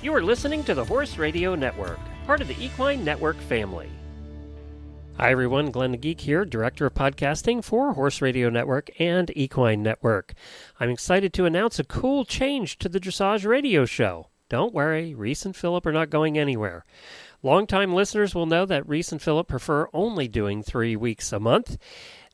You are listening to the Horse Radio Network, part of the Equine Network family. Hi everyone, Glenn the Geek here, Director of Podcasting for Horse Radio Network and Equine Network. I'm excited to announce a cool change to the Dressage Radio show. Don't worry, Reese and Philip are not going anywhere. Longtime listeners will know that Reese and Philip prefer only doing 3 weeks a month.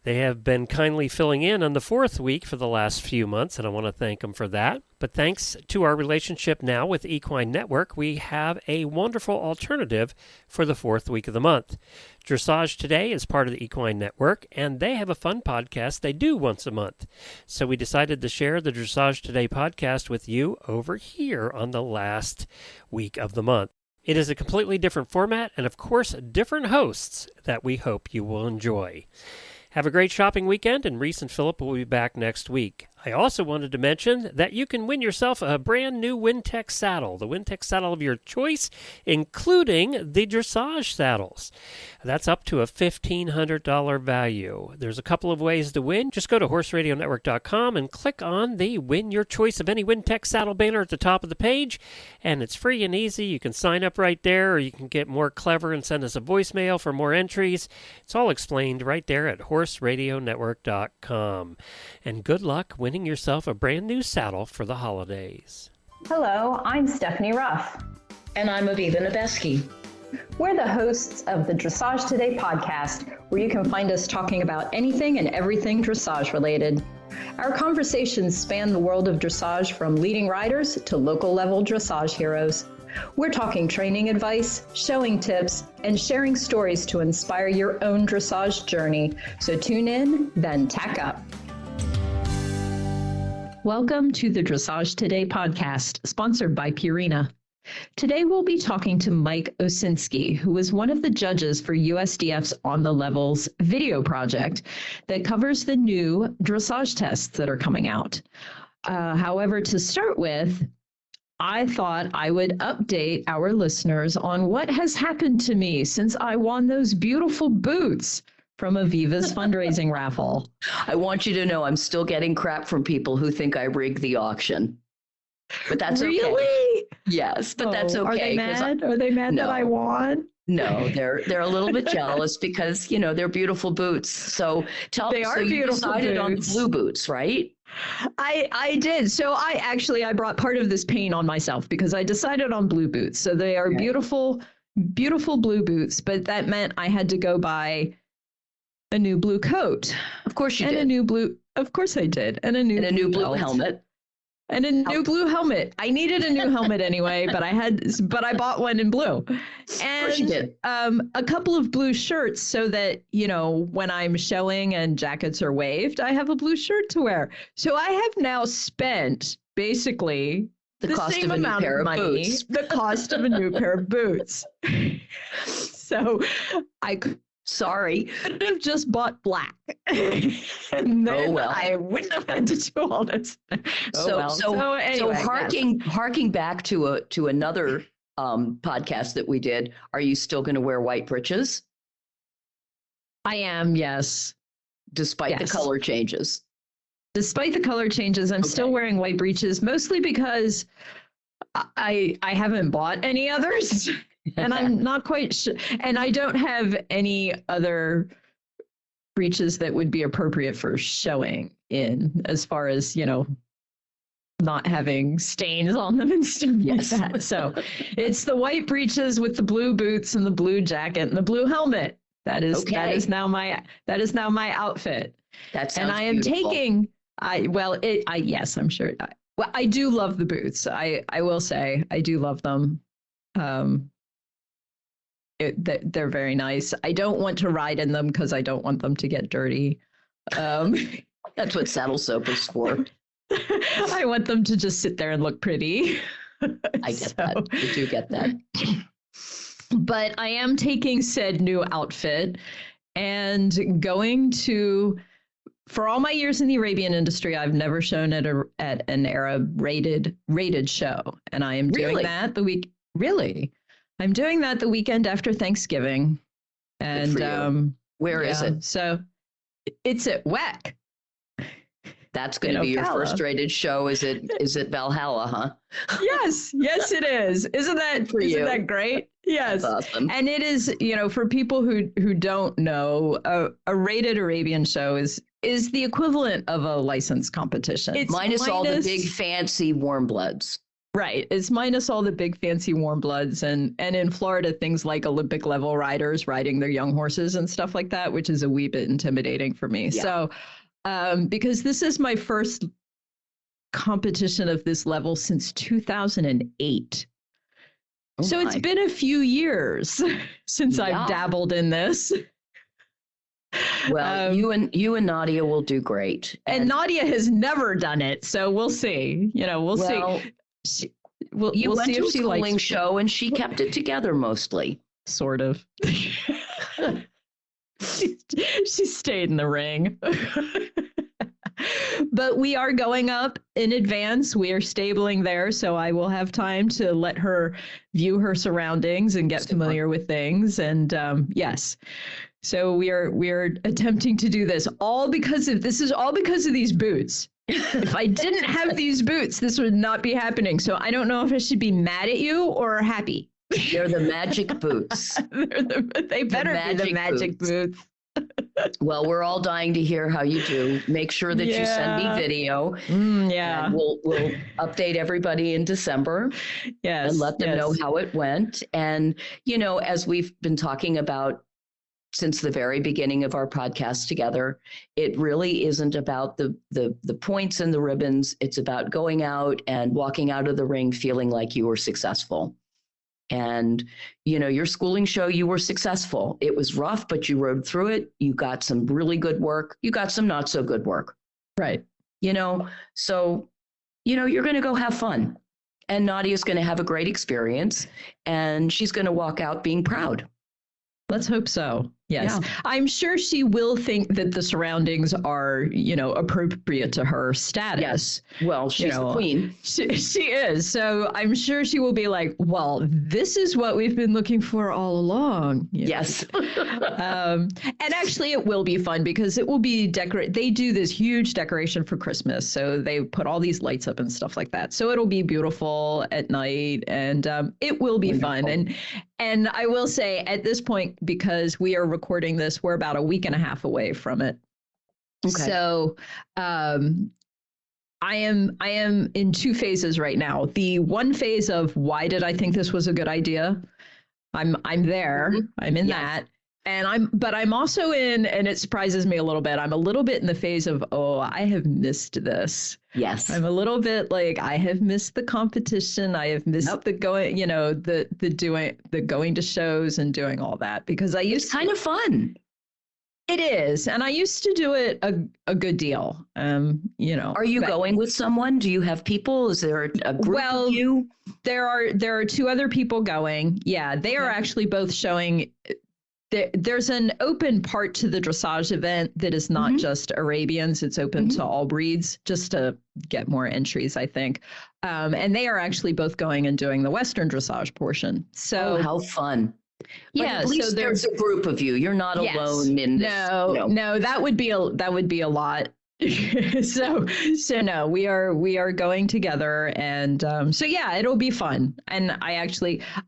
They have been kindly filling in on the 4th week for the last few months, and I want to thank them for that. But thanks to our relationship now with Equine Network, we have a wonderful alternative for the 4th week of the month. Dressage Today is part of the Equine Network, and they have a fun podcast they do once a month. So we decided to share the Dressage Today podcast with you over here on the last week of the month. It is a completely different format and, of course, different hosts that we hope you will enjoy. Have a great shopping weekend, and Reese and Philip will be back next week. I also wanted to mention that you can win yourself a brand new Wintec saddle, the Wintec saddle of your choice, including the Dressage saddles. That's up to a $1,500 value. There's a couple of ways to win. Just go to horseradionetwork.com and click on the Win Your Choice of Any Wintec Saddle banner at the top of the page, and it's free and easy. You can sign up right there, or you can get more clever and send us a voicemail for more entries. It's all explained right there at horseradionetwork.com. And good luck winning yourself a brand new saddle for the holidays. Hello, I'm Stephanie Ruff. And I'm Aviva Nebesky. We're the hosts of the Dressage Today podcast, where you can find us talking about anything and everything dressage related. Our conversations span the world of dressage, from leading riders to local level dressage heroes. We're talking training advice, showing tips, and sharing stories to inspire your own dressage journey. So tune in, then tack up. Welcome to the Dressage Today podcast, sponsored by Purina. Today we'll be talking to Mike Osinski, who is one of the judges for USDF's On the Levels video project that covers the new dressage tests that are coming out. However, to start with, I thought I would update our listeners on what has happened to me since I won those beautiful boots from Aviva's fundraising raffle. I want you to know I'm still getting crap from people who think I rigged the auction. But that's okay. Really? Yes, but that's okay. Are they mad? Are they mad that I won? No, they're a little bit jealous because, you know, they're beautiful boots. So they are you beautiful decided boots. On the blue boots, right? I did. So I brought part of this pain on myself because I decided on blue boots. So they are beautiful, beautiful blue boots, but that meant I had to go buy a new blue coat. Of course you did. And a new blue, of course I did. And a new blue helmet. And a new blue helmet. I needed a new helmet anyway, but I bought one in blue. And of course you did. A couple of blue shirts so that, you know, when I'm showing and jackets are waved, I have a blue shirt to wear. So I have now spent basically the cost same of a new amount pair of of money, boots. the cost of a new pair of boots. So I could have just bought black. And then I wouldn't have had to do all this. So anyway, harking back to another podcast that we did, are you still going to wear white breeches? I am, yes. Despite the color changes. Despite the color changes, I'm still wearing white breeches, mostly because I haven't bought any others. And I'm not quite sure. And I don't have any other breeches that would be appropriate for showing in, as far as, you know, not having stains on them and stuff like that. So it's the white breeches with the blue boots and the blue jacket and the blue helmet. That is now my outfit. That sounds and I am beautiful. taking. Yes, I'm sure. I do love the boots. I will say I do love them. They're very nice. I don't want to ride in them because I don't want them to get dirty. That's what saddle soap is for. I want them to just sit there and look pretty. I get that. I do get that. But I am taking said new outfit and going to, for all my years in the Arabian industry, I've never shown at an Arab rated show. And I am doing that I'm doing that the weekend after Thanksgiving. And where is it? So it's at WEC. That's going to be your gala. first rated show. Is it Valhalla, huh? Yes, it is. Isn't that great? Yes. That's awesome. And it is, for people who don't know, a rated Arabian show is the equivalent of a licensed competition. It's minus all the big fancy warm bloods. Right. It's minus all the big fancy warm bloods and in Florida, things like Olympic level riders riding their young horses and stuff like that, which is a wee bit intimidating for me. Yeah. So because this is my first competition of this level since 2008. Oh so it's been a few years since I've dabbled in this. Well, you and Nadia will do great. And Nadia has never done it, so we'll see. We'll see. We'll went see to if a she schooling likes show and she kept it together mostly. Sort of. she stayed in the ring. But we are going up in advance. We are stabling there, so I will have time to let her view her surroundings and get familiar with things. And yes, so we are attempting to do this all because of these boots. If I didn't have these boots, this would not be happening. So I don't know if I should be mad at you or happy. They're the magic boots. They better be the magic boots. Well, we're all dying to hear how you do. Make sure that you send me video. Yeah. And we'll update everybody in December. Yes. And let them know how it went. And, as we've been talking about since the very beginning of our podcast together, it really isn't about the points and the ribbons. It's about going out and walking out of the ring feeling like you were successful. And, your schooling show, you were successful. It was rough, but you rode through it. You got some really good work. You got some not so good work. Right. So, you're going to go have fun. And Nadia's going to have a great experience. And she's going to walk out being proud. Let's hope so. Yes. Yeah. I'm sure she will think that the surroundings are, appropriate to her status. Yes. Well, she's the queen. She is. So I'm sure she will be like, well, this is what we've been looking for all along. Yes. And actually it will be fun because it will be they do this huge decoration for Christmas. So they put all these lights up and stuff like that. So it'll be beautiful at night and it will be fun. And I will say at this point, because we are recording this, we're about a week and a half away from it. Okay. So I am in two phases right now. The one phase of why did I think this was a good idea? I'm there. Mm-hmm. I'm in that. And I'm also in, and it surprises me a little bit, I'm a little bit in the phase of, I have missed this. Yes. I'm a little bit like, I have missed the competition. I have missed the going, the going to shows and doing all that because it's kind of fun. It is. And I used to do it a good deal. Are you going with someone? Do you have people? Is there a group of you? There are two other people going. Yeah. They are actually both showing. There's an open part to the dressage event that is not just Arabians. It's open to all breeds just to get more entries, I think. And they are actually both going and doing the Western dressage portion. So how fun. But yeah, at least there's a group of you. You're not alone in this. No, that would be a lot. so no, we are going together and so yeah, it'll be fun. And I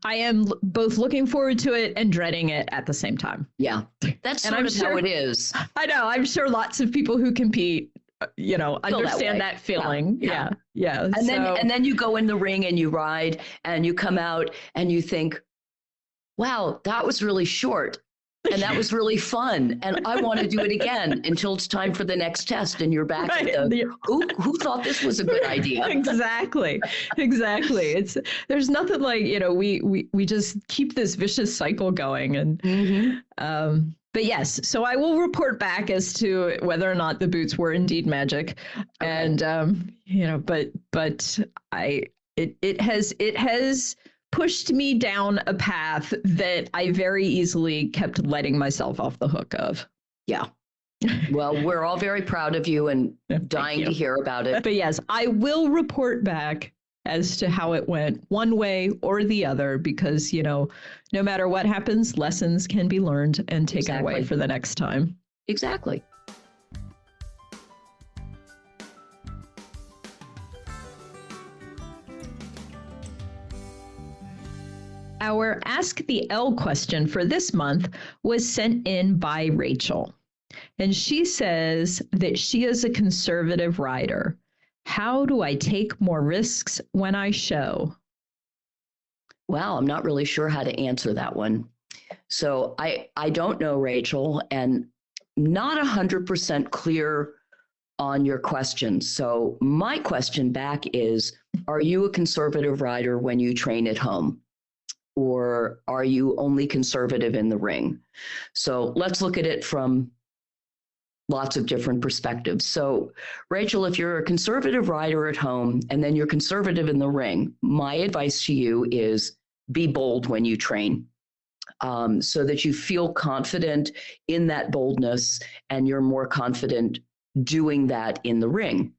am both looking forward to it and dreading it at the same time. Yeah, that's sort of how it is. I know. I'm sure lots of people who compete, understand that feeling. Yeah. And then you go in the ring and you ride and you come out and you think, wow, that was really short. And that was really fun. And I want to do it again until it's time for the next test. And you're back at who thought this was a good idea? Exactly. There's nothing like, we just keep this vicious cycle going. And, but yes, so I will report back as to whether or not the boots were indeed magic. Okay. And, but it has pushed me down a path that I very easily kept letting myself off the hook of. Yeah. Well, we're all very proud of you and dying to hear about it. But yes, I will report back as to how it went one way or the other, because, no matter what happens, lessons can be learned and taken away for the next time. Exactly. our Ask the L question for this month was sent in by Rachel. And she says that she is a conservative rider. How do I take more risks when I show? Well, I'm not really sure how to answer that one. So I don't know, Rachel, and not 100% clear on your question. So my question back is, are you a conservative rider when you train at home? Or are you only conservative in the ring? So let's look at it from lots of different perspectives. So Rachel, if you're a conservative rider at home and then you're conservative in the ring, my advice to you is be bold when you train. So that you feel confident in that boldness and you're more confident doing that in the ring.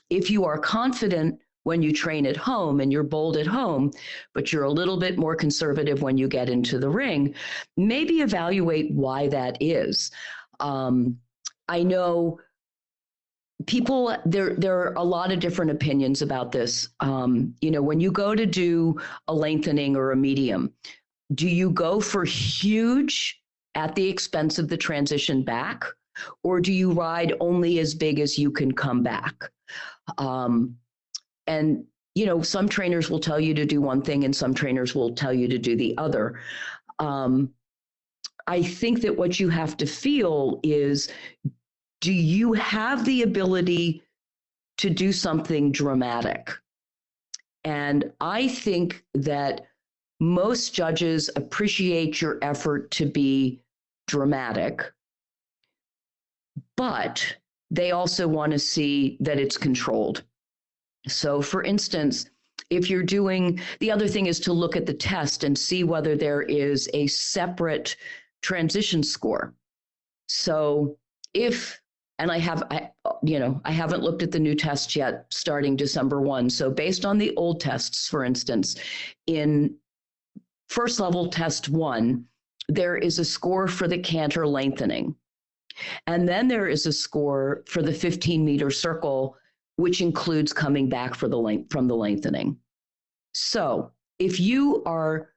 If you are confident when you train at home and you're bold at home, but you're a little bit more conservative when you get into the ring, maybe evaluate why that is. I know people, there are a lot of different opinions about this. When you go to do a lengthening or a medium, do you go for huge at the expense of the transition back, or do you ride only as big as you can come back? And some trainers will tell you to do one thing and some trainers will tell you to do the other. I think that what you have to feel is, do you have the ability to do something dramatic? And I think that most judges appreciate your effort to be dramatic, but they also want to see that it's controlled. So for instance, if you're the other thing is to look at the test and see whether there is a separate transition score. So I haven't looked at the new test yet starting December 1. So based on the old tests, for instance, in first level test 1, there is a score for the canter lengthening. And then there is a score for the 15-meter circle, which includes coming back from the lengthening. So if you are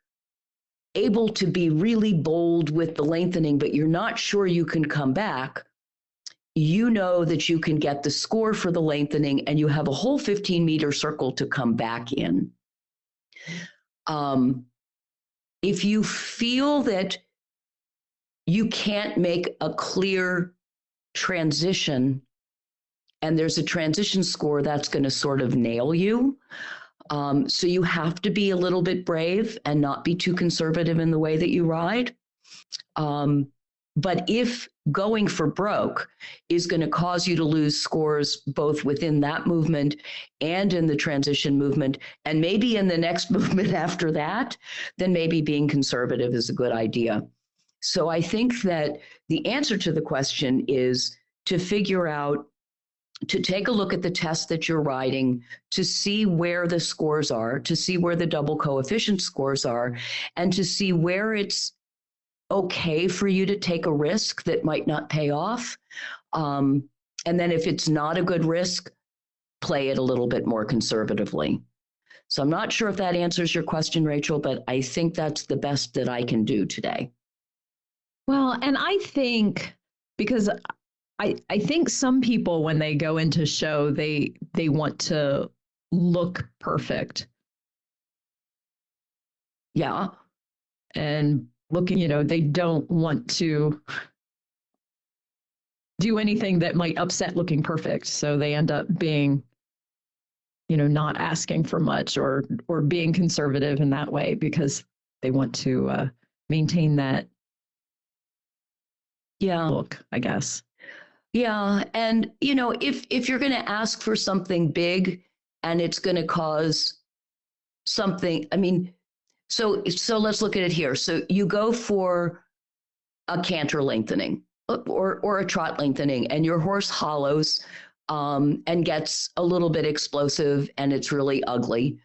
able to be really bold with the lengthening, but you're not sure you can come back, you know that you can get the score for the lengthening and you have a whole 15-meter circle to come back in. If you feel that you can't make a clear transition and there's a transition score that's going to sort of nail you, so you have to be a little bit brave and not be too conservative in the way that you ride. But if going for broke is going to cause you to lose scores both within that movement and in the transition movement, and maybe in the next movement after that, then maybe being conservative is a good idea. So I think that the answer to the question is to figure out, to take a look at the test that you're riding, to see where the scores are, to see where the double coefficient scores are, and to see where it's okay for you to take a risk that might not pay off. And then if it's not a good risk, play it a little bit more conservatively. So I'm not sure if that answers your question, Rachel, but I think that's the best that I can do today. Well, and I think, because I think some people, when they go into show, they want to look perfect. Yeah. And looking, they don't want to do anything that might upset looking perfect. So they end up being, not asking for much or being conservative in that way because they want to maintain that look, I guess. Yeah. And, if you're going to ask for something big and it's going to cause something, so let's look at it here. So you go for a canter lengthening or a trot lengthening, and your horse hollows and gets a little bit explosive and it's really ugly.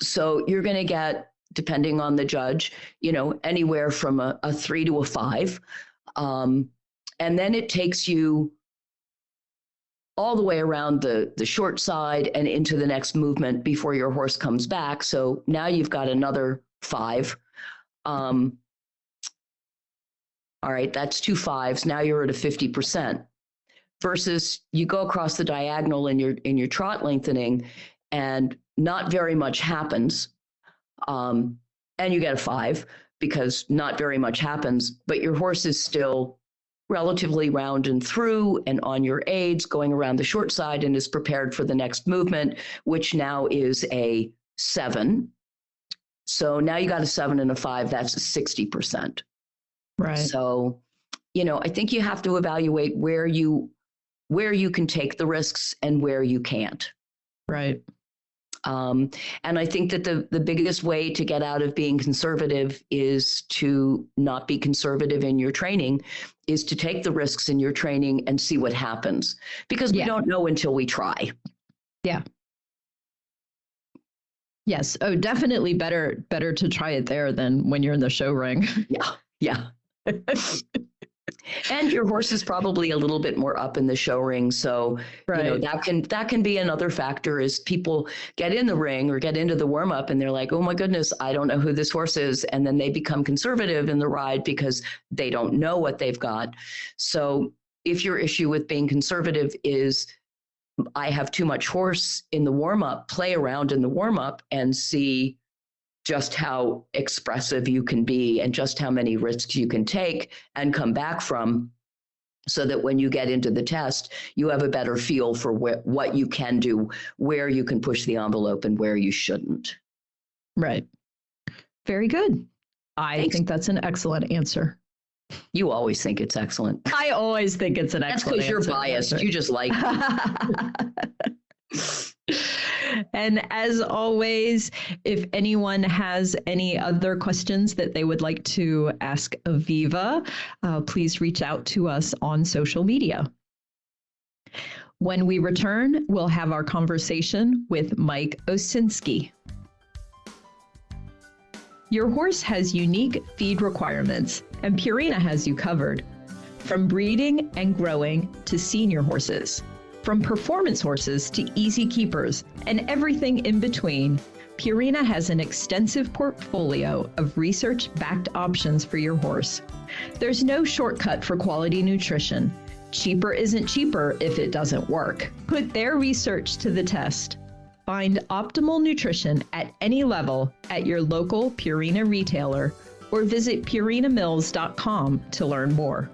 So you're going to get, depending on the judge, anywhere from a 3 to a 5. And then it takes you all the way around the short side and into the next movement before your horse comes back. So now you've got another 5. All right, that's 2 5s. Now you're at a 50%. Versus you go across the diagonal in your trot lengthening, and not very much happens, and you get a 5 because not very much happens, but your horse is still relatively round and through and on your aids going around the short side and is prepared for the next movement, which now is a 7. So now you got a 7 and a 5, that's 60%. Right. So, I think you have to evaluate where you can take the risks and where you can't. Right. And I think that the biggest way to get out of being conservative is to not be conservative in your training, is to take the risks in your training and see what happens, because we don't know until we try. Yeah. Yes. Oh, definitely better to try it there than when you're in the show ring. Yeah. And your horse is probably a little bit more up in the show ring. So, that can be another factor, is people get in the ring or get into the warm up and they're like, oh my goodness, I don't know who this horse is. And then they become conservative in the ride because they don't know what they've got. So if your issue with being conservative is, I have too much horse in the warm up, play around in the warm up and see just how expressive you can be and just how many risks you can take and come back from, so that when you get into the test, you have a better feel for what you can do, where you can push the envelope and where you shouldn't. Right. Very good. I think that's an excellent answer. You always think it's excellent. I always think it's an excellent answer. That's because you're biased. Answer. You just like And as always, if anyone has any other questions that they would like to ask Aviva, please reach out to us on social media. When we return, we'll have our conversation with Mike Osinski. Your horse has unique feed requirements, and Purina has you covered. From breeding and growing to senior horses. From performance horses to easy keepers and everything in between, Purina has an extensive portfolio of research-backed options for your horse. There's no shortcut for quality nutrition. Cheaper isn't cheaper if it doesn't work. Put their research to the test. Find optimal nutrition at any level at your local Purina retailer or visit purinamills.com to learn more.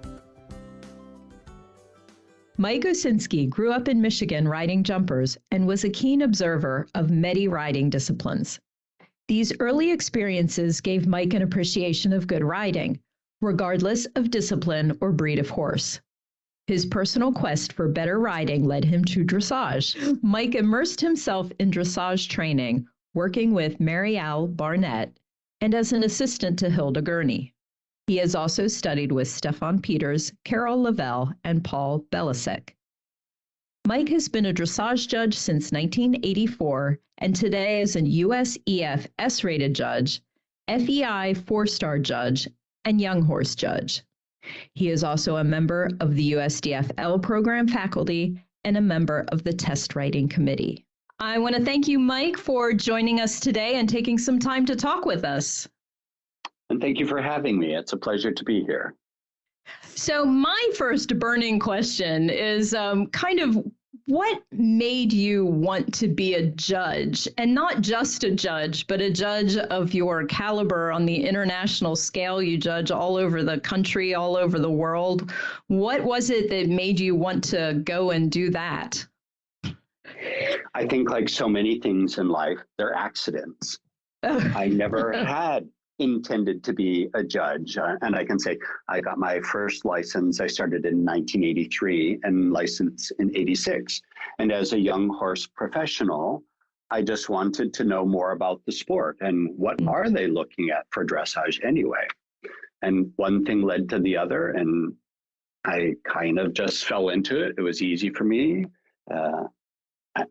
Mike Osinski grew up in Michigan riding jumpers and was a keen observer of many riding disciplines. These early experiences gave Mike an appreciation of good riding, regardless of discipline or breed of horse. His personal quest for better riding led him to dressage. Mike immersed himself in dressage training, working with Mary Al Barnett and as an assistant to Hilda Gurney. He has also studied with Stefan Peters, Carol Lavelle, and Paul Belisek. Mike has been a dressage judge since 1984 and today is a USEF S-rated judge, FEI 4-star judge, and young horse judge. He is also a member of the USDFL program faculty and a member of the test writing committee. I want to thank you, Mike, for joining us today and taking some time to talk with us. And thank you for having me. It's a pleasure to be here. So my first burning question is kind of what made you want to be a judge, and not just a judge, but a judge of your caliber on the international scale? You judge all over the country, all over the world. What was it that made you want to go and do that? I think, like so many things in life, they're accidents. I never had intended to be a judge. And I can say I got my first license. I started in 1983 and licensed in 86. And as a young horse professional, I just wanted to know more about the sport and what are they looking at for dressage anyway. And one thing led to the other, and I kind of just fell into it. It was easy for me.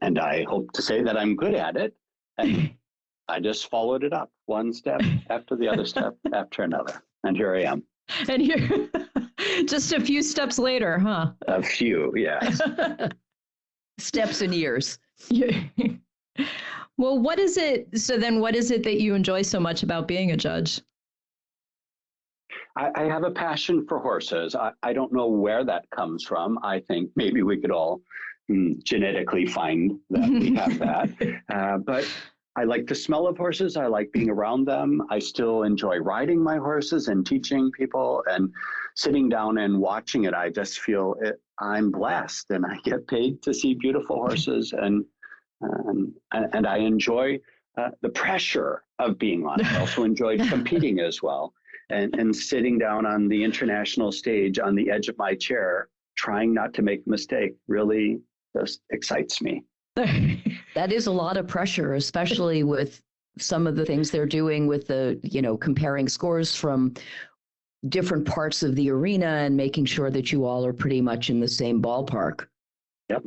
And I hope to say that I'm good at it. And I just followed it up, one step after the other step after another. And here I am. And here, just a few steps later, huh? A few, yes. steps and years. Yeah. Well, what is it? So then what is it that you enjoy so much about being a judge? I have a passion for horses. I don't know where that comes from. I think maybe we could all genetically find that we have that. But I like the smell of horses. I like being around them. I still enjoy riding my horses and teaching people and sitting down and watching it. I just feel I'm blessed, and I get paid to see beautiful horses, and I enjoy the pressure of being on it. I also enjoyed competing as well, and sitting down on the international stage on the edge of my chair, trying not to make a mistake, really just excites me. That is a lot of pressure, especially with some of the things they're doing with the, comparing scores from different parts of the arena and making sure that you all are pretty much in the same ballpark. Yep.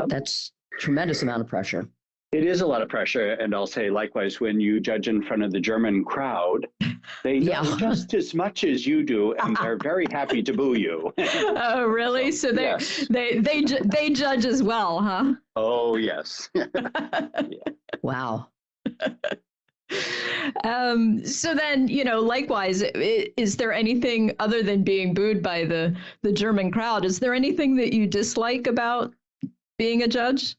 That's a tremendous amount of pressure. It is a lot of pressure. And I'll say likewise, when you judge in front of the German crowd, they know just as much as you do, and they're very happy to boo you. Oh, really? So they judge as well, huh? Oh, yes. Yeah. Wow. So then, likewise, is there anything other than being booed by the German crowd? Is there anything that you dislike about being a judge?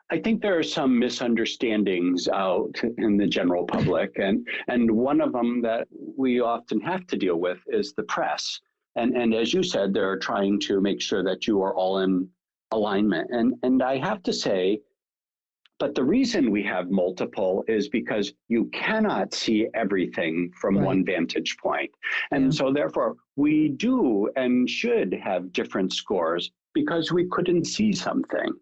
I think there are some misunderstandings out in the general public, and one of them that we often have to deal with is the press. And as you said, they're trying to make sure that you are all in alignment. And I have to say, but the reason we have multiple is because you cannot see everything from one vantage point. And so therefore, we do and should have different scores because we couldn't see something.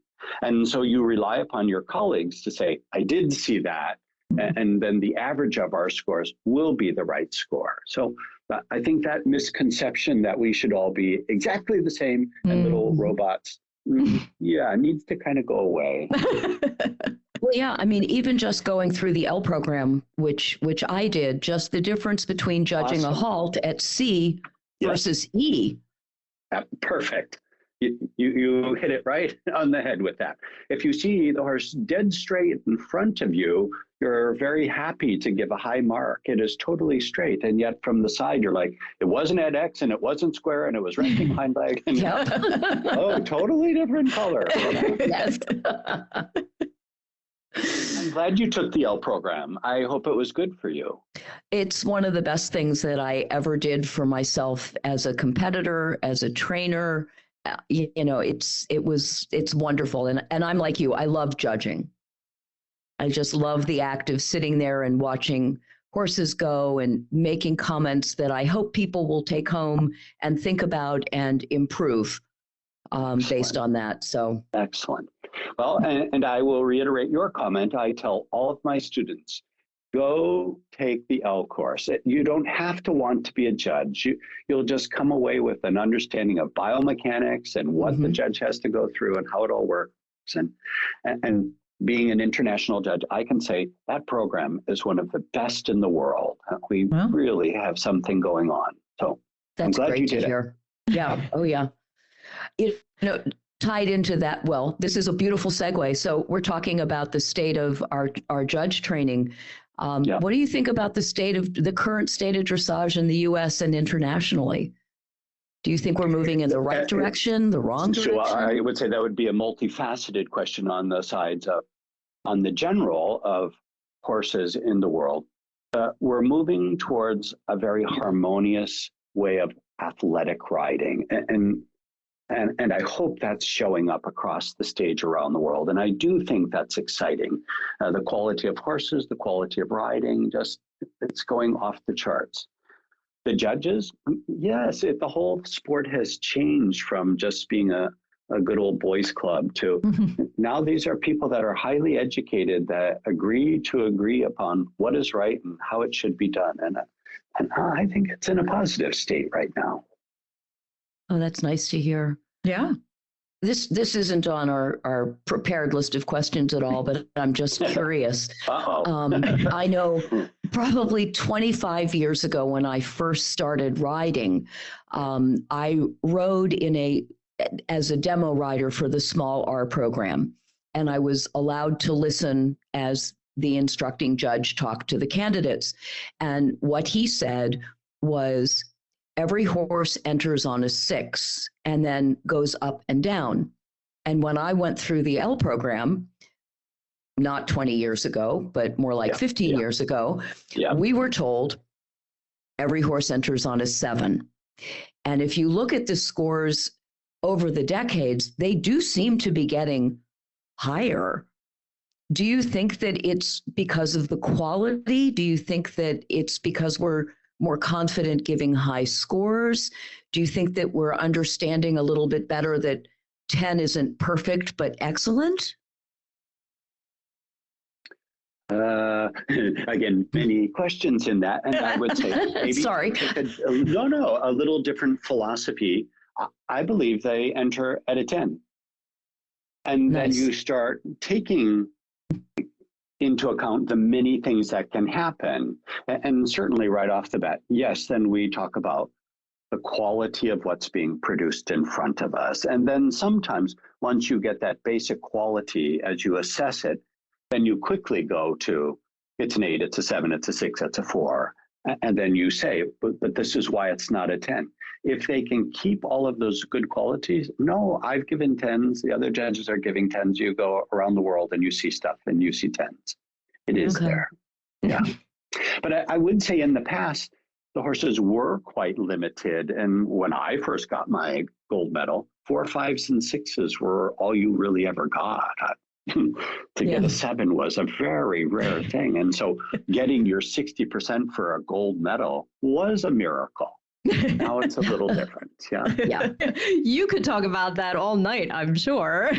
And so you rely upon your colleagues to say, I did see that. And then the average of our scores will be the right score. So I think that misconception that we should all be exactly the same and little robots, needs to kind of go away. Well, yeah, I mean, even just going through the L program, which I did, just the difference between judging a halt at C versus E. Perfect. You hit it right on the head with that. If you see the horse dead straight in front of you, you're very happy to give a high mark. It is totally straight. And yet from the side, you're like, it wasn't at X and it wasn't square and it was resting hind leg. And oh, totally different color. Yes. I'm glad you took the L program. I hope it was good for you. It's one of the best things that I ever did for myself as a competitor, as a trainer. It's wonderful. And I'm like you, I love judging. I just love the act of sitting there and watching horses go and making comments that I hope people will take home and think about and improve based on that. So excellent. Well, and I will reiterate your comment. I tell all of my students, go take the L course. You don't have to want to be a judge. You'll just come away with an understanding of biomechanics and what the judge has to go through and how it all works. And being an international judge, I can say that program is one of the best in the world. We really have something going on. So that's I'm glad great you did to hear. Yeah. Oh, yeah. Tied into that, well, this is a beautiful segue. So we're talking about the state of our judge training. What do you think about the current state of dressage in the U.S. and internationally? Do you think we're moving in the right direction, the wrong direction? So I would say that would be a multifaceted question on the sides of, on the general of horses in the world. We're moving towards a very harmonious way of athletic riding. And I hope that's showing up across the stage around the world. And I do think that's exciting. The quality of horses, the quality of riding, it's going off the charts. The judges, yes, the whole sport has changed from just being a good old boys club to now these are people that are highly educated that agree upon what is right and how it should be done. And I think it's in a positive state right now. Oh, that's nice to hear. Yeah. This isn't on our prepared list of questions at all, but I'm just curious. I know probably 25 years ago when I first started riding, I rode in a as a demo rider for the small R program. And I was allowed to listen as the instructing judge talked to the candidates. And what he said was, every horse enters on a 6 and then goes up and down. And when I went through the L program, not 20 years ago, but more like 15 years ago, we were told every horse enters on a 7. And if you look at the scores over the decades, they do seem to be getting higher. Do you think that it's because of the quality? Do you think that it's because we're more confident giving high scores? Do you think that we're understanding a little bit better that 10 isn't perfect, but excellent? Again, many questions in that. And I would say maybe Sorry. a little different philosophy. I believe they enter at a 10. And then you start taking into account the many things that can happen. And certainly right off the bat, yes, then we talk about the quality of what's being produced in front of us. And then sometimes once you get that basic quality, as you assess it, then you quickly go to, it's an 8, it's a 7, it's a 6, it's a 4. And then you say, but this is why it's not a 10. If they can keep all of those good qualities, no, I've given 10s, the other judges are giving 10s. You go around the world and you see stuff and you see 10s. It is there. Yeah. But I would say in the past, the horses were quite limited. And when I first got my gold medal, 4, 5s, and 6s were all you really ever got. To get a 7 was a very rare thing. And so getting your 60% for a gold medal was a miracle. Now it's a little different. Yeah. You could talk about that all night, I'm sure.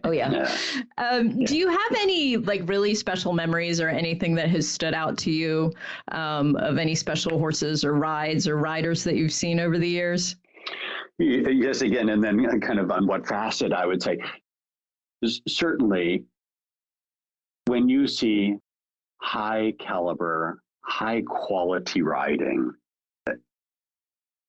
Oh, yeah. Do you have any really special memories or anything that has stood out to you of any special horses or rides or riders that you've seen over the years? Yes, again, and then kind of on what facet I would say. Certainly, when you see high caliber, high quality riding,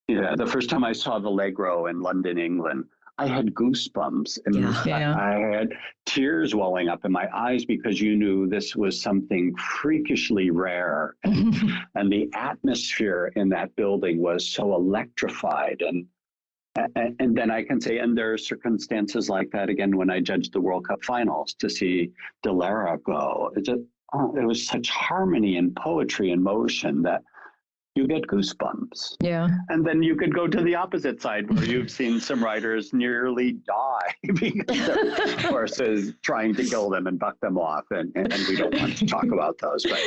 the first time I saw the Allegro in London, England, I had goosebumps and I had tears welling up in my eyes because you knew this was something freakishly rare. And the atmosphere in that building was so electrified. And then I can say, and there are circumstances like that again when I judged the World Cup finals to see Delara go. It was such harmony and poetry and motion that you get goosebumps. Yeah. And then you could go to the opposite side where you've seen some riders nearly die because of horses trying to kill them and buck them off. And we don't want to talk about those. But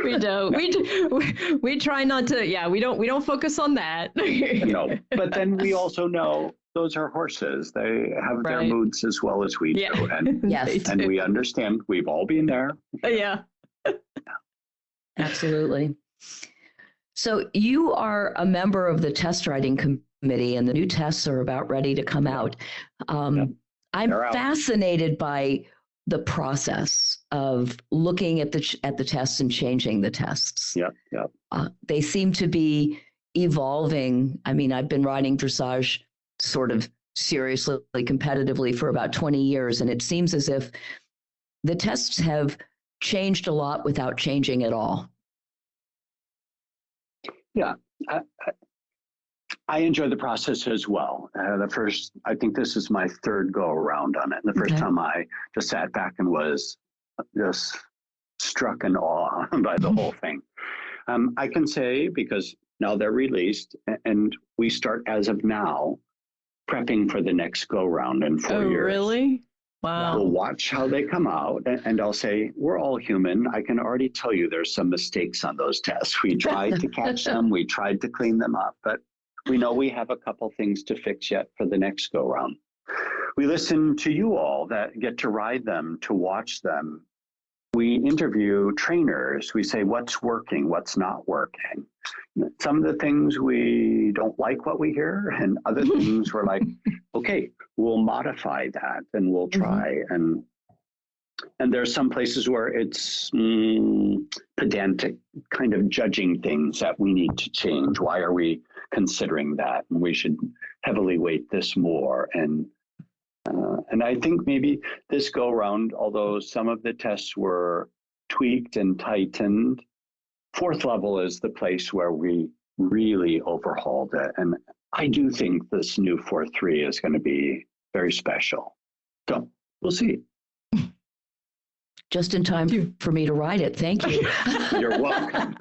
we don't. We try not to. We don't focus on that. No. But then we also know those are horses. They have their moods as well as we do. And, and we understand. We've all been there. Yeah. Absolutely. So you are a member of the test riding committee, and the new tests are about ready to come out. I'm fascinated by the process of looking at the tests and changing the tests. They seem to be evolving. I mean, I've been riding dressage sort of seriously, competitively for about 20 years, and it seems as if the tests have changed a lot without changing at all. Yeah, I enjoy the process as well. I think this is my third go around on it. And the first time I just sat back and was just struck in awe by the whole thing. I can say, because now they're released and we start as of now prepping for the next go round in 4 years. Oh, really? Wow. We'll watch how they come out, and I'll say, we're all human. I can already tell you there's some mistakes on those tests. We tried to catch them. We tried to clean them up, but we know we have a couple things to fix yet for the next go round. We listen to you all that get to ride them, to watch them. We interview trainers. We say, what's working, what's not working. Some of the things we don't like what we hear, and other things we're like, okay, we'll modify that and we'll try. And there's some places where it's pedantic kind of judging things that we need to change. Why are we considering that? And we should heavily weight this more. And I think maybe this go round, although some of the tests were tweaked and tightened, fourth level is the place where we really overhauled it. And I do think this new 4.3 is going to be very special. So we'll see. Just in time for me to ride it. Thank you. You're welcome.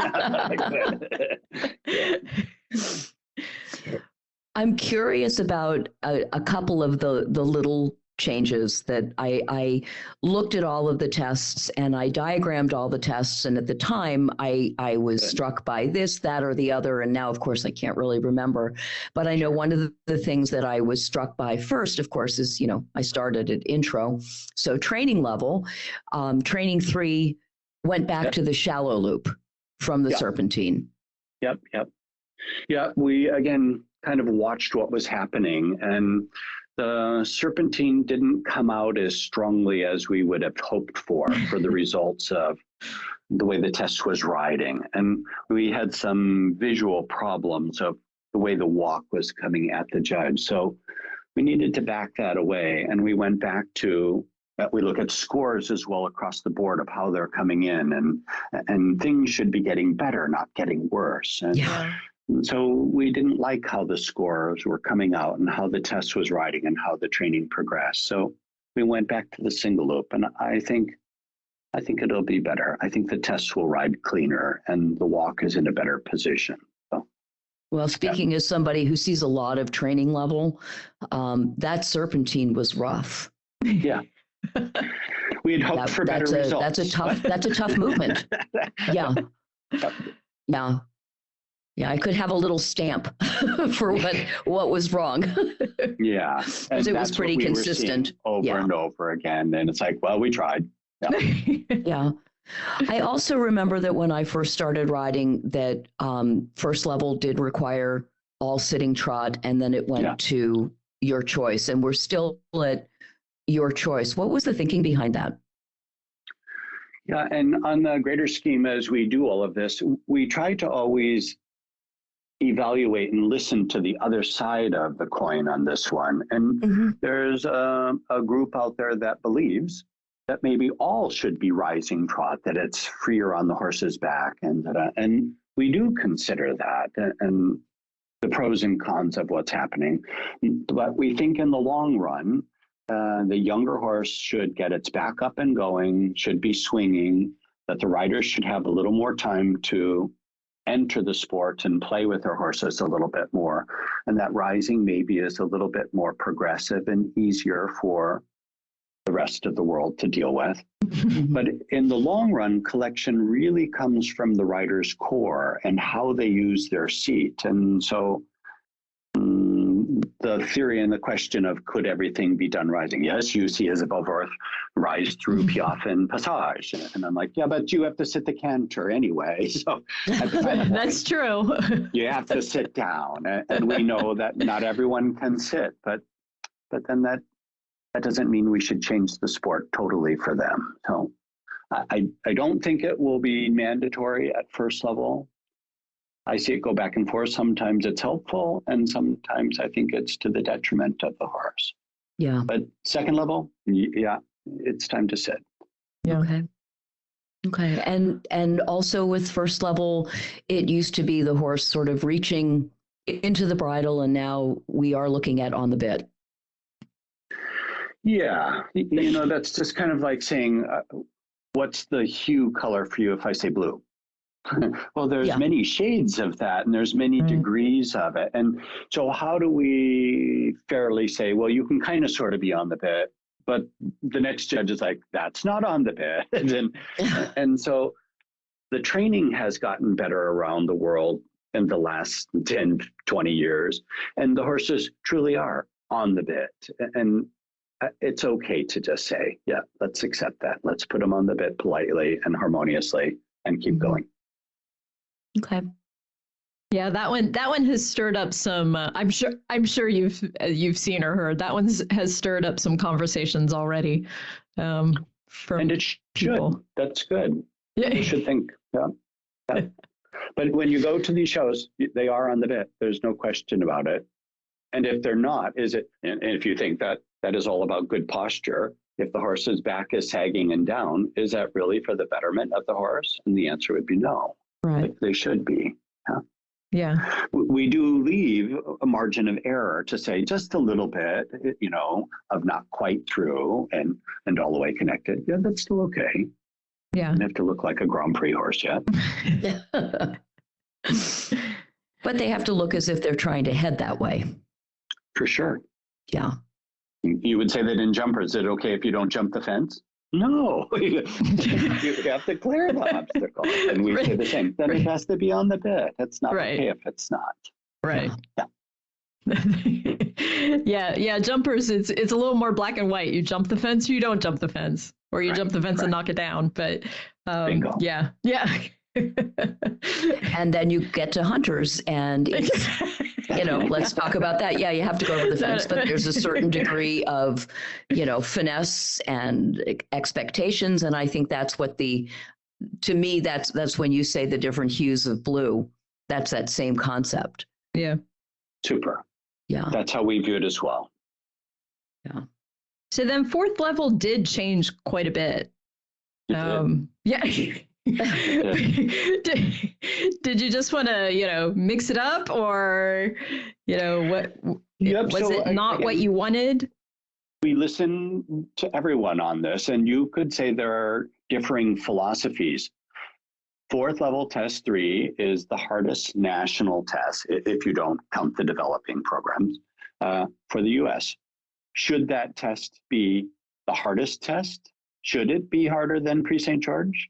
I'm curious about a couple of the little changes that I looked at all of the tests and I diagrammed all the tests. And at the time, I was struck by this, that, or the other. And now, of course, I can't really remember. But I know one of the things that I was struck by first, of course, is, I started at intro. So training level, training 3 went back to the shallow loop from the serpentine. Yep. Yeah, we, again, kind of watched what was happening. And the serpentine didn't come out as strongly as we would have hoped for the results of the way the test was riding. And we had some visual problems of the way the walk was coming at the judge. So we needed to back that away. And we went back to, we look at scores as well across the board of how they're coming in. And things should be getting better, not getting worse. And so we didn't like how the scores were coming out and how the test was riding and how the training progressed. So we went back to the single loop, and I think it'll be better. I think the tests will ride cleaner and the walk is in a better position. So, well, speaking as somebody who sees a lot of training level, that serpentine was rough. Yeah. We had hoped for better results. That's a tough movement. Yeah. Yeah. Yeah, I could have a little stamp for what was wrong. Yeah, because it was pretty consistent over and over again. And it's like, well, we tried. Yeah. Yeah. I also remember that when I first started riding, that first level did require all sitting trot, and then it went to your choice. And we're still at your choice. What was the thinking behind that? Yeah, and on the greater scheme, as we do all of this, we try to always evaluate and listen to the other side of the coin on this one. And there's a group out there that believes that maybe all should be rising trot, that it's freer on the horse's back. And we do consider that and the pros and cons of what's happening. But we think in the long run, the younger horse should get its back up and going, should be swinging, that the riders should have a little more time to enter the sport and play with their horses a little bit more. And that rising maybe is a little bit more progressive and easier for the rest of the world to deal with. But in the long run, collection really comes from the rider's core and how they use their seat. And so the theory and the question of could everything be done rising? Yes, you see as above earth, rise through piaffe and passage. And I'm like, yeah, but you have to sit the canter anyway. So that's true. You have to sit down. And we know that not everyone can sit, but then that doesn't mean we should change the sport totally for them. So I don't think it will be mandatory at first level. I see it go back and forth. Sometimes it's helpful, and sometimes I think it's to the detriment of the horse. Yeah. But second level, yeah, it's time to sit. Yeah. Okay. And also with first level, it used to be the horse sort of reaching into the bridle, and now we are looking at on the bit. Yeah. That's just kind of like saying, what's the hue color for you if I say blue? Well, there's many shades of that, and there's many degrees of it. And so how do we fairly say, well, you can kind of sort of be on the bit, but the next judge is like, that's not on the bit. And so the training has gotten better around the world in the last 10, 20 years, and the horses truly are on the bit. And it's okay to just say, yeah, let's accept that. Let's put them on the bit politely and harmoniously and keep going. Okay. Yeah, that one has stirred up some. I'm sure you've seen or heard. That one has stirred up some conversations already. From and it people. Should. That's good. You should think. Yeah. But when you go to these shows, they are on the bit. There's no question about it. And if they're not, is it, and if you think that that is all about good posture, if the horse's back is sagging and down, is that really for the betterment of the horse? And the answer would be no. Right. They should be. Yeah. We do leave a margin of error to say just a little bit, of not quite through and all the way connected. Yeah, that's still okay. Yeah. Don't have to look like a Grand Prix horse yet. But they have to look as if they're trying to head that way. For sure. Yeah. You would say that in jumper, is it okay if you don't jump the fence? No. You have to clear the obstacle. And we say the same. Then it has to be on the bit. It's not okay if it's not. Right. Yeah. Yeah. Jumpers, it's a little more black and white. You jump the fence, or you don't jump the fence. Or you jump the fence and knock it down. But Bingo. Yeah. And then you get to hunters and let's talk about that. Yeah, you have to go over the fence, but there's a certain degree of, finesse and expectations. And I think that's what to me, that's when you say the different hues of blue, that's that same concept. Yeah. Super. Yeah. That's how we view it as well. Yeah. So then fourth level did change quite a bit. Yeah. Did you just want to, mix it up, or, what was it not what you wanted? We listen to everyone on this, and you could say there are differing philosophies. Fourth level test 3 is the hardest national test, if you don't count the developing programs, for the US. Should that test be the hardest test? Should it be harder than Pre-St. George?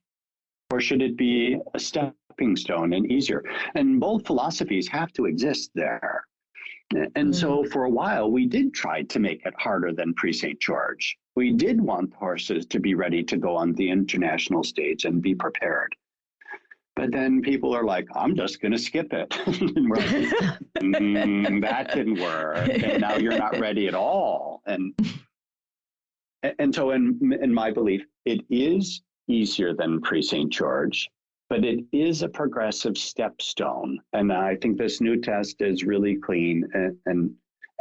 Or should it be a stepping stone and easier? And both philosophies have to exist there. And so for a while, we did try to make it harder than Pre-St. George. We did want horses to be ready to go on the international stage and be prepared. But then people are like, I'm just going to skip it. And we're like, that didn't work. And now you're not ready at all. And so in my belief, it is easier than Pre-St. George, but it is a progressive stepstone. And I think this new test is really clean and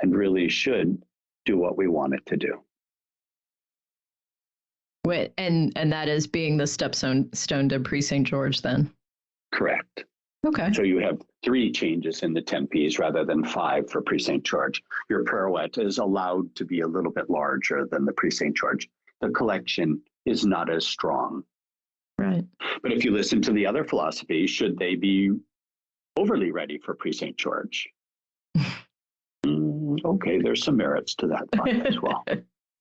really should do what we want it to do. Wait, and that is being the stone to Pre-St. George then? Correct. Okay. So you have 3 changes in the 10 Ps rather than 5 for Pre-St. George. Your pirouette is allowed to be a little bit larger than the Pre-St. George. The collection is not as strong. Right. But if you listen to the other philosophy, should they be overly ready for Pre-St. George? Okay, there's some merits to that thought as well.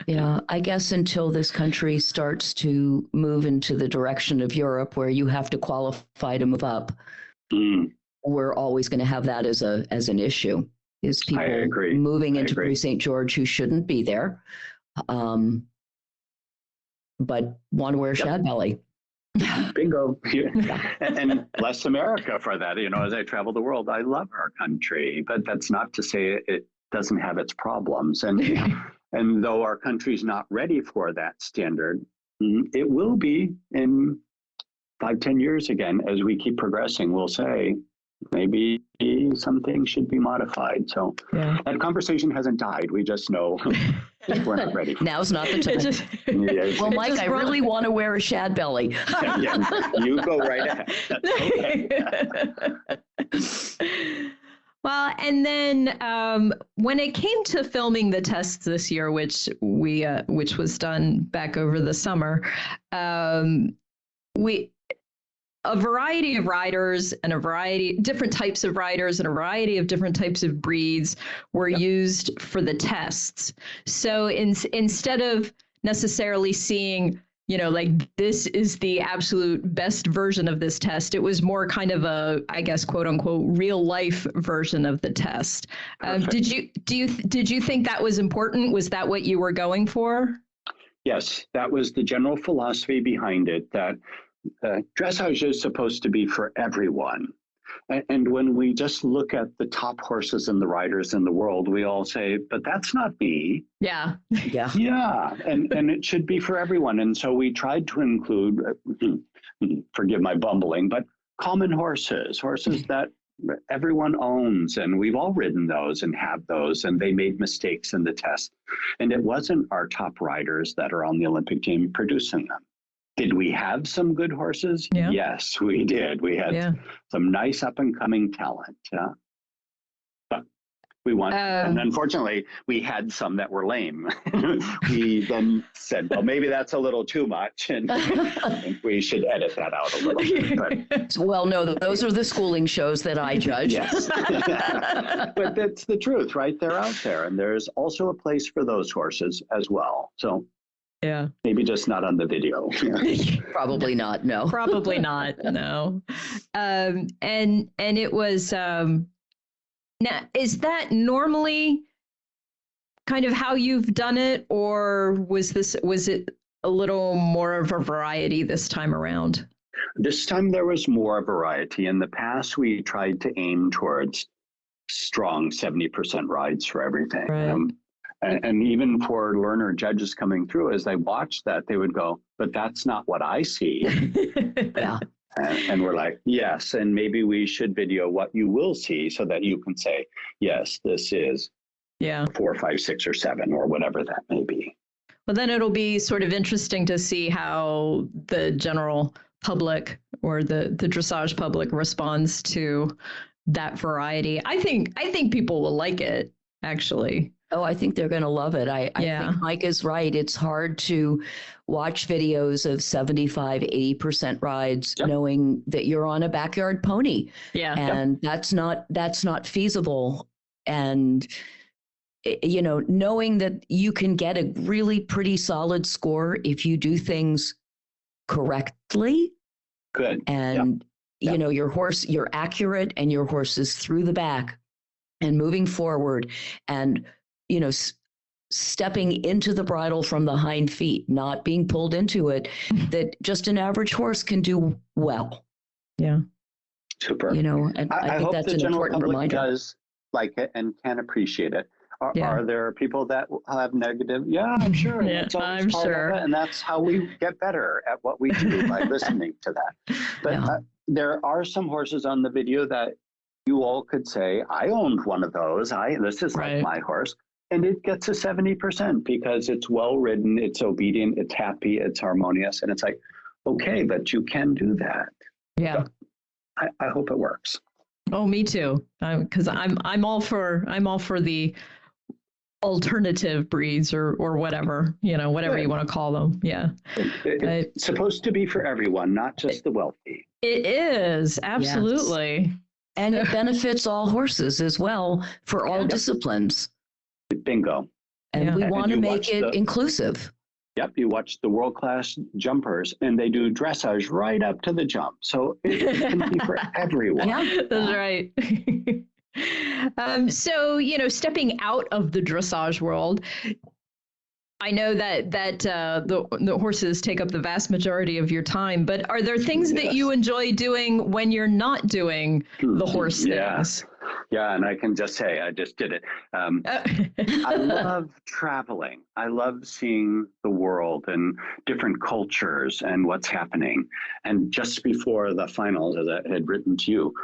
Yeah, I guess until this country starts to move into the direction of Europe, where you have to qualify to move up, we're always going to have that as an issue. Is people moving into Pre-St. George who shouldn't be there, but want to wear shad belly. Bingo. And bless America for that. As I travel the world, I love our country, but that's not to say it doesn't have its problems. And though our country's not ready for that standard, it will be in 5-10 years again. As we keep progressing, we'll say maybe some things should be modified. So that conversation hasn't died. We just know we're not ready. Now's not the time. Well, Mike, I really want to wear a shad belly. You go right ahead. That's okay. Well, and then when it came to filming the tests this year, which was done back over the summer, a variety of riders and different types of riders and a variety of different types of breeds were used for the tests. So instead of necessarily seeing, this is the absolute best version of this test, it was more kind of a, I guess, quote unquote, real life version of the test. Did you think that was important? Was that what you were going for? Yes, that was the general philosophy behind it, that dressage is supposed to be for everyone. And when we just look at the top horses and the riders in the world, we all say, but that's not me. Yeah. Yeah. And it should be for everyone. And so we tried to include, forgive my bumbling, but common horses that everyone owns, and we've all ridden those and have those, and they made mistakes in the test. And it wasn't our top riders that are on the Olympic team producing them. Did we have some good horses? Yeah. Yes, we did. We had some nice up and coming talent. But we won. And unfortunately, we had some that were lame. We then said, well, maybe that's a little too much. And I think we should edit that out a little bit. But, well, no, those are the schooling shows that I judge. yes. But that's the truth, right? They're out there. And there's also a place for those horses as well. So yeah, maybe just not on the video. Probably not. No, probably not. No. And it was, now, is that normally kind of how you've done it, or was it a little more of a variety this time around? This time there was more variety. In the past, we tried to aim towards strong 70% rides for everything. Right. And even for learner judges coming through, as they watched that, they would go, but that's not what I see. Yeah. And we're like, yes, and maybe we should video what you will see so that you can say, yes, this is 4, 5, 6, or 7, or whatever that may be. Well, then it'll be sort of interesting to see how the general public or the dressage public responds to that variety. I think people will like it, actually. Oh, I think they're going to love it. I think Mike is right. It's hard to watch videos of 75, 80% rides, knowing that you're on a backyard pony. Yeah. And that's not feasible. And, you know, knowing that you can get a really pretty solid score if you do things correctly. Good. And, you know, your horse, you're accurate and your horse is through the back and moving forward and, you know, stepping into the bridle from the hind feet, not being pulled into it, that just an average horse can do well. Yeah. Super. You know, and I think hope that's the an general important public reminder. does like it and can appreciate it. Are there people that have negative? Yeah, I'm sure. Yeah, I'm sure. And that's how we get better at what we do, by listening to that. But there are some horses on the video that you all could say, I owned one of those. This is like my horse. And it gets a 70% because it's well ridden, it's obedient, it's happy, it's harmonious. And it's like, okay, but you can do that. Yeah. So I hope it works. Oh, me too. Because I'm all for the alternative breeds or whatever, you know, whatever you want to call them. Yeah. It's supposed to be for everyone, not just the wealthy. It is. Absolutely. Yes. And it benefits all horses as well for all disciplines. Bingo. And we want to make it inclusive. Yep, you watch the world-class jumpers, and they do dressage right up to the jump. So it can be for everyone. Yeah, that's right. So, you know, stepping out of the dressage world, I know that the horses take up the vast majority of your time, but are there things that you enjoy doing when you're not doing the horse things? Yeah, and I can just say, I just did it. I love traveling. I love seeing the world and different cultures and what's happening. And just before the finals, as I had written to you,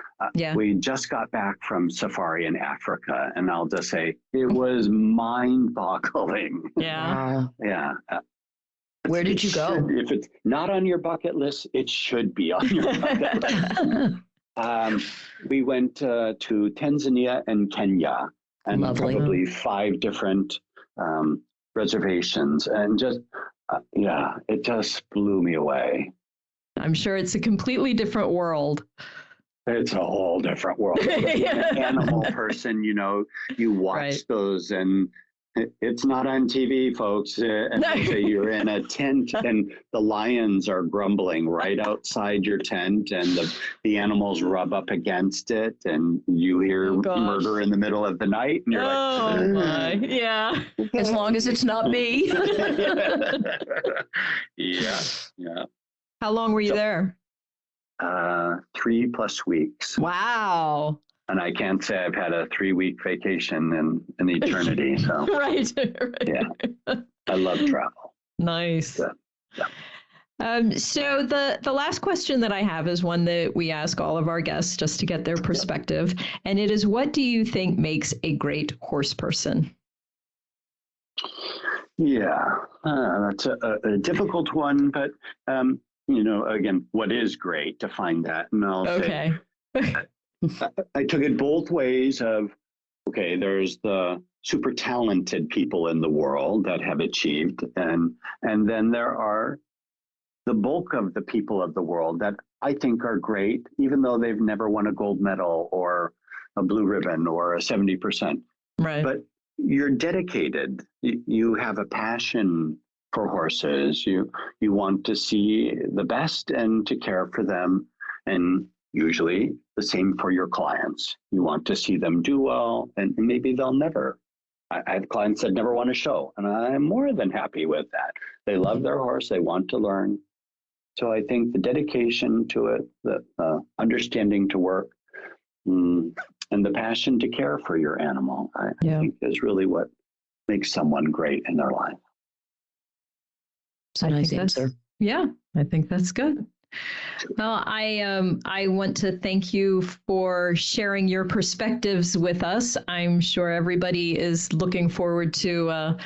we just got back from safari in Africa. And I'll just say, it was mind-boggling. Yeah. Yeah. Where did you go? If it's not on your bucket list, it should be on your bucket list. We went to Tanzania and Kenya, and probably 5 different reservations, and just it just blew me away. I'm sure it's a completely different world. It's a whole different world. An animal person, you know, you watch those, and it's not on TV, folks. And so you're in a tent, and the lions are grumbling right outside your tent, and the animals rub up against it, and you hear murder in the middle of the night, and you're my, yeah. As long as it's not me. Yeah. How long were you there? 3+ weeks. Wow. And I can't say I've had a 3-week vacation in eternity. So right. Yeah, I love travel. Nice. Yeah. So the last question that I have is one that we ask all of our guests just to get their perspective. And it is, what do you think makes a great horse person? Yeah, that's a difficult one, but again, what is great to find that? And I'll say, I took it both ways of, okay, there's the super talented people in the world that have achieved, and then there are the bulk of the people of the world that I think are great, even though they've never won a gold medal or a blue ribbon or a 70%. Right. But you're dedicated. You have a passion for horses. You want to see the best and to care for them. And usually the same for your clients. You want to see them do well, and maybe they'll never. I have clients that never won a show, and I'm more than happy with that. They love their horse. They want to learn. So I think the dedication to it, the understanding to work, and the passion to care for your animal, I think is really what makes someone great in their life. It's a nice answer. Yeah, I think that's good. Well, I want to thank you for sharing your perspectives with us. I'm sure everybody is looking forward to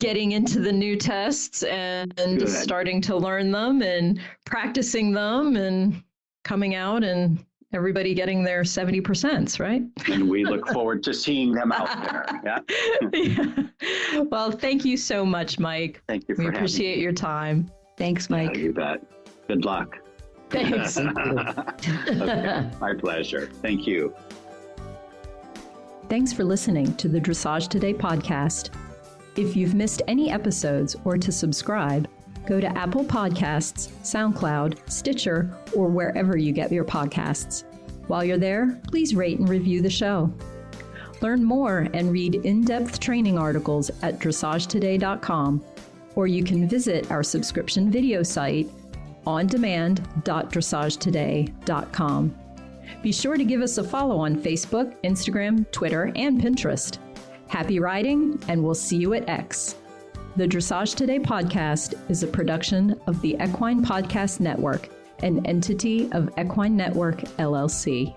getting into the new tests and starting to learn them and practicing them and coming out and everybody getting their 70%, right? And we look forward to seeing them out there. Yeah. Well, thank you so much, Mike. Thank you for having me. We appreciate your time. Thanks, Mike. Yeah, you bet. Good luck. Thanks. Okay, my pleasure. Thank you. Thanks for listening to the Dressage Today podcast. If you've missed any episodes or to subscribe, go to Apple Podcasts, SoundCloud, Stitcher, or wherever you get your podcasts. While you're there, please rate and review the show. Learn more and read in-depth training articles at dressagetoday.com, or you can visit our subscription video site, ondemand.dressagetoday.com. Be sure to give us a follow on Facebook, Instagram, Twitter, and Pinterest. Happy riding, and we'll see you at X. The Dressage Today podcast is a production of the Equine Podcast Network, an entity of Equine Network, LLC.